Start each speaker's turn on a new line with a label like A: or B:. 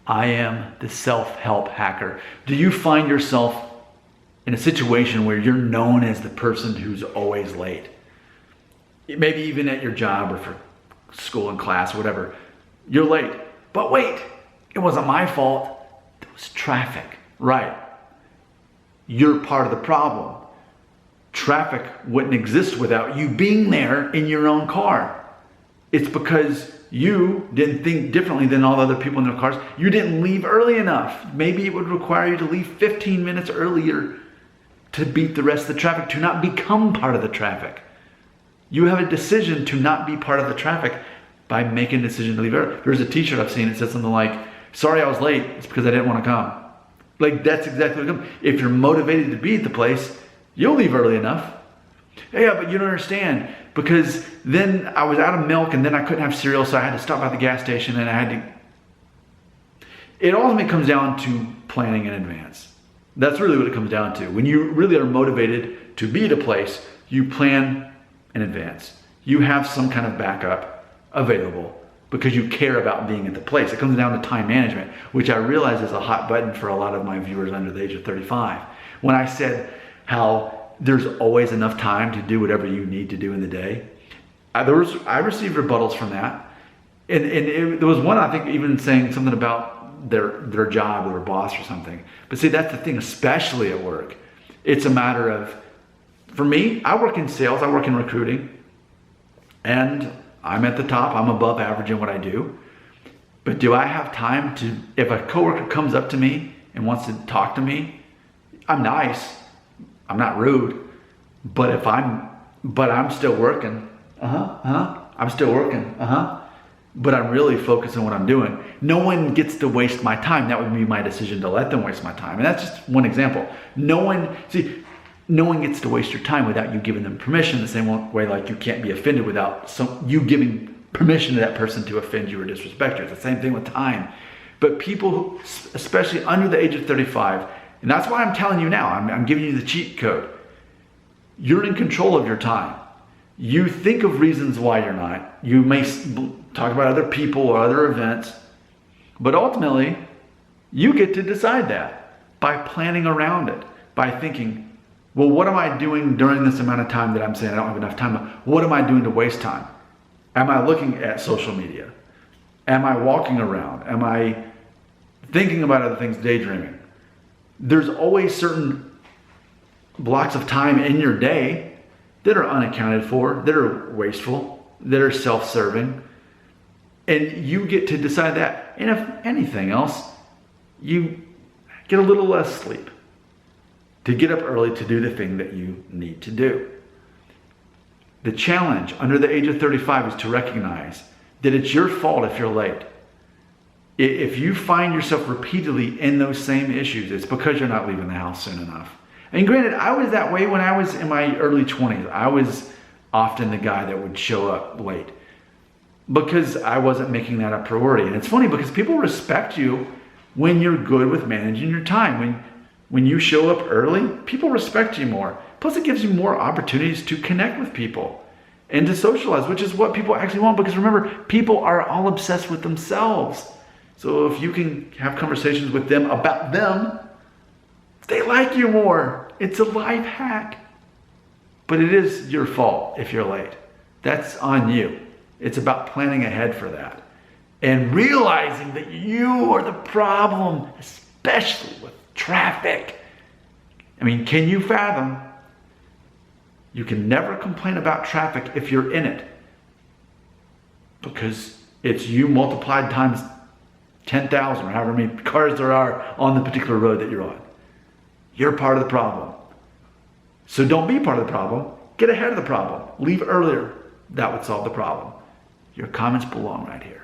A: I am the self-help hacker. Do you find yourself in a situation where you're known as the person who's always late? Maybe even at your job or for school and class or whatever. You're late. But wait, it wasn't my fault. It was traffic. Right. You're part of the problem. Traffic wouldn't exist without you being there in your own car. It's because you didn't think differently than all the other people in their cars. You didn't leave early enough. Maybe it would require you to leave 15 minutes earlier to beat the rest of the traffic, to not become part of the traffic. You have a decision to not be part of the traffic by making a decision to leave early. There's a t-shirt I've seen that says something like, sorry I was late, it's because I didn't want to come. Like, that's exactly what it comes. If you're motivated to be at the place, you'll leave early enough. Yeah, but you don't understand, because then I was out of milk and then I couldn't have cereal, so I had to stop at the gas station and I had to... It ultimately comes down to planning in advance. That's really what it comes down to. When you really are motivated to be at a place, you plan in advance. You have some kind of backup available because you care about being at the place. It comes down to time management, which I realize is a hot button for a lot of my viewers under the age of 35. When I said how there's always enough time to do whatever you need to do in the day, I received rebuttals from that. And there was one, I think, even saying something about their job or their boss or something. But see, that's the thing, especially at work. It's a matter of, for me, I work in sales, I work in recruiting, and I'm at the top, I'm above average in what I do. But do I have time to, if a coworker comes up to me and wants to talk to me, I'm nice, I'm not rude, but I'm still working, I'm still working, but I'm really focused on what I'm doing. No one gets to waste my time. That would be my decision to let them waste my time. And that's just one example. No one gets to waste your time without you giving them permission, the same way like you can't be offended without you giving permission to that person to offend you or disrespect you. It's the same thing with time. But people, especially under the age of 35, and that's why I'm telling you now, I'm giving you the cheat code. You're in control of your time. You think of reasons why you're not. You may talk about other people or other events, but ultimately, you get to decide that by planning around it, by thinking, well, what am I doing during this amount of time that I'm saying I don't have enough time? What am I doing to waste time? Am I looking at social media? Am I walking around? Am I thinking about other things, daydreaming? There's always certain blocks of time in your day that are unaccounted for, that are wasteful, that are self-serving. And you get to decide that. And if anything else, you get a little less sleep to get up early to do the thing that you need to do. The challenge under the age of 35 is to recognize that it's your fault if you're late. If you find yourself repeatedly in those same issues, it's because you're not leaving the house soon enough. And granted, I was that way when I was in my early 20s. I was often the guy that would show up late because I wasn't making that a priority. And it's funny because people respect you when you're good with managing your time. When you show up early, people respect you more. Plus, it gives you more opportunities to connect with people and to socialize, which is what people actually want. Because remember, people are all obsessed with themselves. So if you can have conversations with them about them, they like you more. It's a life hack. But it is your fault if you're late. That's on you. It's about planning ahead for that. And realizing that you are the problem, especially with traffic. I mean, can you fathom? You can never complain about traffic if you're in it. Because it's you multiplied times 10,000 or however many cars there are on the particular road that you're on. You're part of the problem. So don't be part of the problem. Get ahead of the problem. Leave earlier. That would solve the problem. Your comments belong right here.